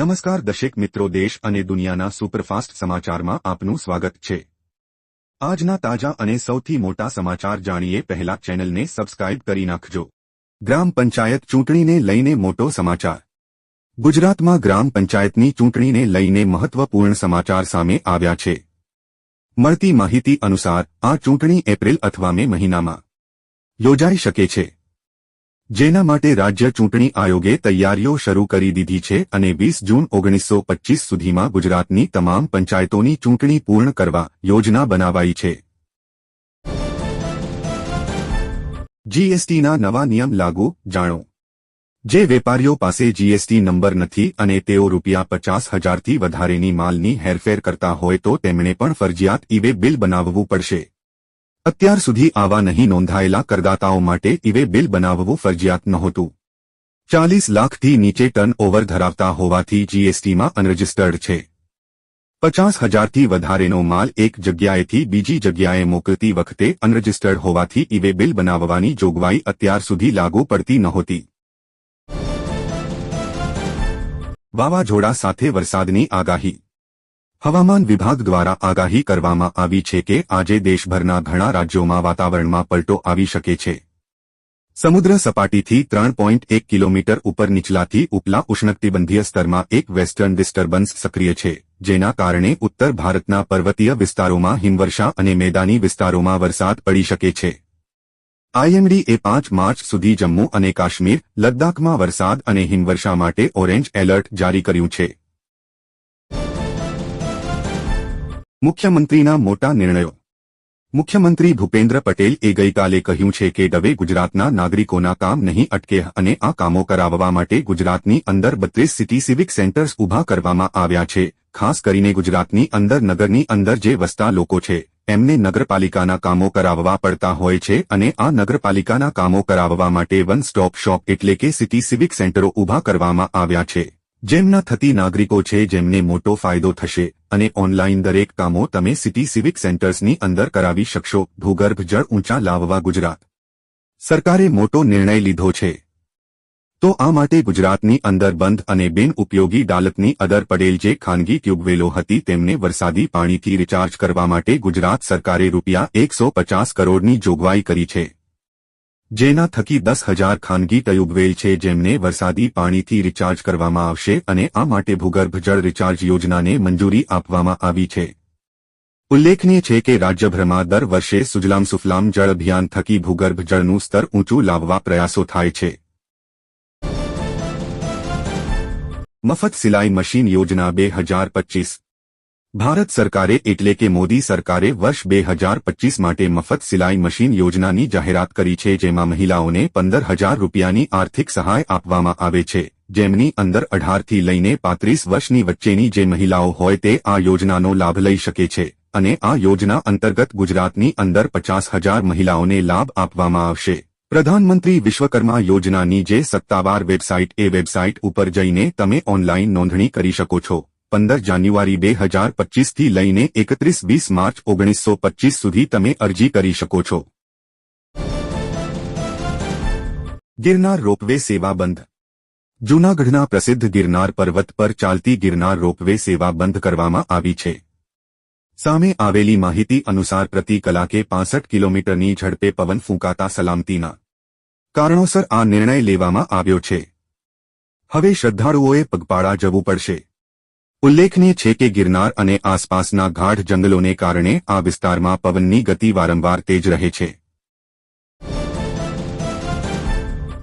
નમસ્કાર દર્શક મિત્રો, દેશ અને દુનિયાના સુપરફાસ્ટ સમાચારમાં આપનું સ્વાગત છે। આજના તાજા અને સૌથી મોટા સમાચાર જાણીએ પહેલા ચેનલને સબસ્ક્રાઇબ કરી નાખજો। ગ્રામ પંચાયત ચૂંટણીને લઈને મોટો સમાચાર। ગુજરાતમાં ગ્રામ પંચાયતની ચૂંટણીને લઈને મહત્વપૂર્ણ સમાચાર સામે આવ્યા છે। મળતી માહિતી અનુસાર આ ચૂંટણી એપ્રિલ અથવા મે મહિનામાં યોજાઈ શકે છે, જેના માટે રાજ્ય ચૂંટણી આયોગે તૈયારીઓ શરૂ કરી દીધી છે અને 20 જૂન 1925 સુધીમાં ગુજરાતની તમામ પંચાયતોની ચૂંટણી પૂર્ણ કરવા યોજના બનાવાઈ છે। જીએસટીના નવા નિયમ લાગુ, જાણો। જે વેપારીઓ પાસે જીએસટી નંબર નથી અને તેઓ ₹50,000થી વધારેની માલની હેરફેર કરતા હોય તો તેમણે પણ ફરજિયાત ઈ-વે બિલ બનાવવું પડશે। અત્યાર સુધી આવા નહીં નોંધાયેલા કરદાતાઓ માટે ઈ-વે બિલ બનાવવું ફરજિયાત નહોતું। 40 લાખથી નીચે ટર્ન ઓવર ધરાવતા હોવાથી જીએસટીમાં અનરજિસ્ટર્ડ છે। 50,000થી વધારેનો માલ એક જગ્યાએથી બીજી જગ્યાએ મોકલતી વખતે અનરજિસ્ટર્ડ હોવાથી ઈ-વે બિલ બનાવવાની જોગવાઈ અત્યાર સુધી લાગુ પડતી નહોતી। વાવાઝોડા સાથે વરસાદની આગાહી। હવામાન વિભાગ દ્વારા આગાહી કરવામાં આવી છે કે આજે દેશભરના ઘણા રાજ્યોમાં વાતાવરણમાં પલટો આવી શકે છે। સમુદ્ર સપાટીથી 3.1 કિલોમીટર ઉપર નીચલાથી ઉપલા ઉષ્ણકટિબંધીય સ્તરમાં એક વેસ્ટર્ન ડિસ્ટર્બન્સ સક્રિય છે, જેના કારણે ઉત્તર ભારતના પર્વતીય વિસ્તારોમાં હિમવર્ષા અને મેદાની વિસ્તારોમાં વરસાદ પડી શકે છે। આઈએમડીએ 5 માર્ચ સુધી જમ્મુ અને કાશ્મીર, લદ્દાખમાં વરસાદ અને હિમવર્ષા માટે ઓરેન્જ એલર્ટ જારી કર્યું છે। મુખ્યમંત્રીના મોટા નિર્ણયો। મુખ્યમંત્રી ભૂપેન્દ્ર પટેલે ગઈકાલે કહ્યું છે કે હવે ગુજરાતના નાગરિકોના કામ નહીં અટકે અને આ કામો કરાવવા માટે ગુજરાતની અંદર 32 સિટી સિવિક સેન્ટર્સ ઊભા કરવામાં આવ્યા છે। ખાસ કરીને ગુજરાતની અંદર નગરની અંદર જે વસતા લોકો છે એમને નગરપાલિકાના કામો કરાવવા પડતા હોય છે અને આ નગરપાલિકાના કામો કરાવવા માટે વન સ્ટોપ શોપ એટલે કે સિટી સિવિક સેન્ટરો ઊભા કરવામાં આવ્યા છે, જેમના થતી નાગરિકો છે જેમને મોટો ફાયદો થશે અને ઓનલાઈન દરેક કામો તમે સિટી સિવિક સેન્ટર્સની અંદર કરાવી શકશો। ભૂગર્ભ જળ ઊંચા લાવવા ગુજરાત સરકારે મોટો નિર્ણય લીધો છે, તો આ માટે ગુજરાતની અંદર બંધ અને બિન ઉપયોગી ડાલતની અદર પડેલ જે ખાનગી ટ્યુબવેલો હતી તેમને વરસાદી પાણીથી રિચાર્જ કરવા માટે ગુજરાત સરકારે ₹150 કરોડની જોગવાઈ કરી છે, જેના થકી 10,000 ખાનગી ટ્યુબવેલ છે જેમને વરસાદી પાણીથી રિચાર્જ કરવામાં આવશે અને આ માટે ભૂગર્ભ જળ રિચાર્જ યોજનાને મંજૂરી આપવામાં આવી છે। ઉલ્લેખનીય છે કે રાજ્યભરમાં દર વર્ષે સુજલામ સુફલામ જળ અભિયાન થકી ભૂગર્ભ જળનું સ્તર ઊંચું લાવવા પ્રયાસો થાય છે। મફત સિલાઈ મશીન યોજના 2025। ભારત સરકારે એટલે કે મોદી સરકારે વર્ષ 2025 માટે મફત સિલાઈ મશીન યોજનાની જાહેરાત કરી છે, જેમાં મહિલાઓને ₹15,000ની આર્થિક સહાય આપવામાં આવે છે, જેમની અંદર 18થી લઈને 35 વર્ષની વચ્ચેની જે મહિલાઓ હોય તે આ યોજનાનો લાભ લઈ શકે છે અને આ યોજના અંતર્ગત ગુજરાતની અંદર 50,000 મહિલાઓને લાભ આપવામાં આવશે। પ્રધાનમંત્રી વિશ્વકર્મા યોજનાની જે સત્તાવાર વેબસાઇટ એ વેબસાઇટ ઉપર જઈને તમે ઓનલાઈન નોંધણી કરી શકો છો। 15 જાન્યુઆરી 2025થી લઈને 31-20 માર્ચ 1925 સુધી તમે અરજી કરી શકો છો। ગિરનાર રોપવે સેવા બંધ। જૂનાગઢના પ્રસિદ્ધ ગિરનાર પર્વત પર ચાલતી ગિરનાર રોપવે સેવા બંધ કરવામાં આવી છે। સામે આવેલી માહિતી અનુસાર પ્રતિ કલાકે 65 કિલોમીટરની ઝડપે પવન ફૂંકાતા સલામતીના કારણોસર આ નિર્ણય લેવામાં આવ્યો છે। હવે શ્રદ્ધાળુઓએ પગપાળા જવું પડશે। ઉલ્લેખનીય છે કે ગિરનાર અને આસપાસના ગાઢ જંગલોને કારણે આ વિસ્તારમાં પવનની ગતિ વારંવાર તેજ રહે છે।